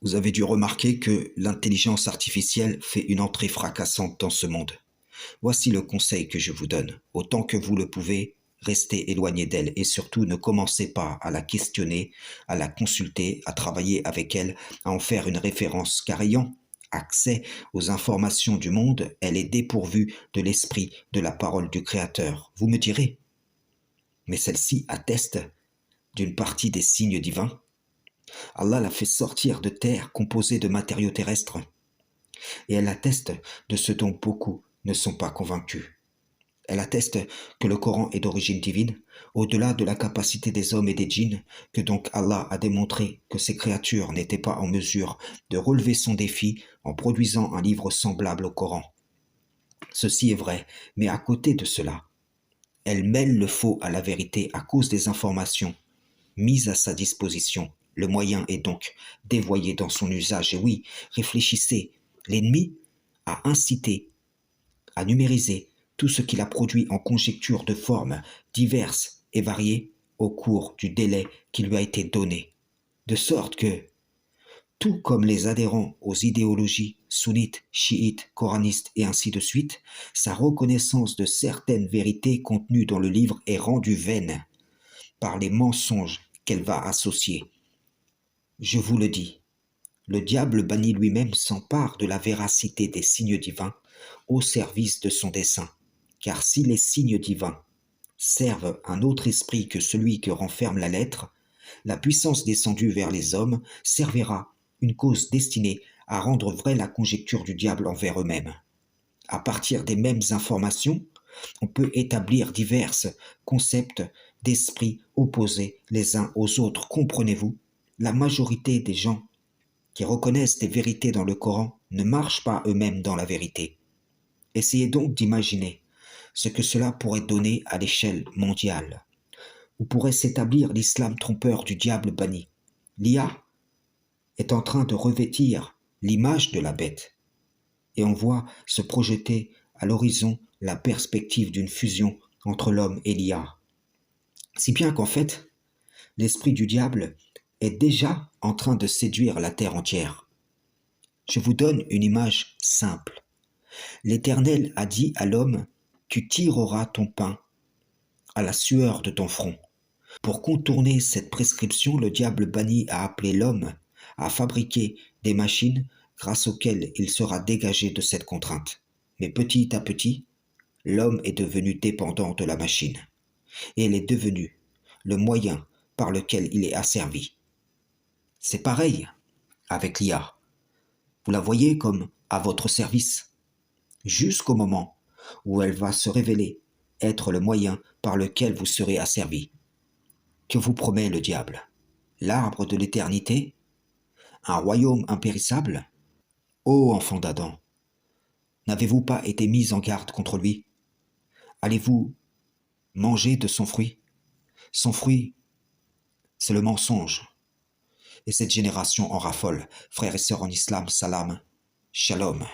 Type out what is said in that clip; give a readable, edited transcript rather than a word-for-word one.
Vous avez dû remarquer que l'intelligence artificielle fait une entrée fracassante dans ce monde. Voici le conseil que je vous donne. Autant que vous le pouvez, restez éloigné d'elle et surtout ne commencez pas à la questionner, à la consulter, à travailler avec elle, à en faire une référence, car ayant accès aux informations du monde, elle est dépourvue de l'esprit de la parole du Créateur. Vous me direz, mais celle-ci atteste d'une partie des signes divins. Allah l'a fait sortir de terre composée de matériaux terrestres, et elle atteste de ce dont beaucoup ne sont pas convaincus. Elle atteste que le Coran est d'origine divine, au-delà de la capacité des hommes et des djinns, que donc Allah a démontré que ces créatures n'étaient pas en mesure de relever son défi en produisant un livre semblable au Coran. Ceci est vrai, mais à côté de cela, elle mêle le faux à la vérité à cause des informations mises à sa disposition. Le moyen est donc dévoyé dans son usage. Et oui, réfléchissez, l'ennemi a incité à numériser tout ce qu'il a produit en conjectures de formes diverses et variées au cours du délai qui lui a été donné. De sorte que, tout comme les adhérents aux idéologies sunnites, chiites, coranistes et ainsi de suite, sa reconnaissance de certaines vérités contenues dans le livre est rendue vaine par les mensonges qu'elle va associer. Je vous le dis, le diable banni lui-même s'empare de la véracité des signes divins au service de son dessein, car si les signes divins servent un autre esprit que celui que renferme la lettre, la puissance descendue vers les hommes servira une cause destinée à rendre vraie la conjecture du diable envers eux-mêmes. À partir des mêmes informations, on peut établir divers concepts d'esprits opposés les uns aux autres. Comprenez-vous? La majorité des gens qui reconnaissent des vérités dans le Coran ne marchent pas eux-mêmes dans la vérité. Essayez donc d'imaginer ce que cela pourrait donner à l'échelle mondiale, où pourrait s'établir l'islam trompeur du diable banni. L'IA est en train de revêtir l'image de la bête, et on voit se projeter à l'horizon la perspective d'une fusion entre l'homme et l'IA. Si bien qu'en fait, l'esprit du diable est déjà en train de séduire la terre entière. Je vous donne une image simple. L'Éternel a dit à l'homme, tu tireras ton pain à la sueur de ton front. Pour contourner cette prescription, le diable banni a appelé l'homme à fabriquer des machines grâce auxquelles il sera dégagé de cette contrainte. Mais petit à petit, l'homme est devenu dépendant de la machine, et elle est devenue le moyen par lequel il est asservi. C'est pareil avec l'IA. Vous la voyez comme à votre service, jusqu'au moment où elle va se révéler être le moyen par lequel vous serez asservi. Que vous promet le diable? L'arbre de l'éternité? Un royaume impérissable? Ô enfant d'Adam, n'avez-vous pas été mis en garde contre lui? Allez-vous manger de son fruit? Son fruit, c'est le mensonge. Et cette génération en raffole. Frères et sœurs en islam, salam, shalom.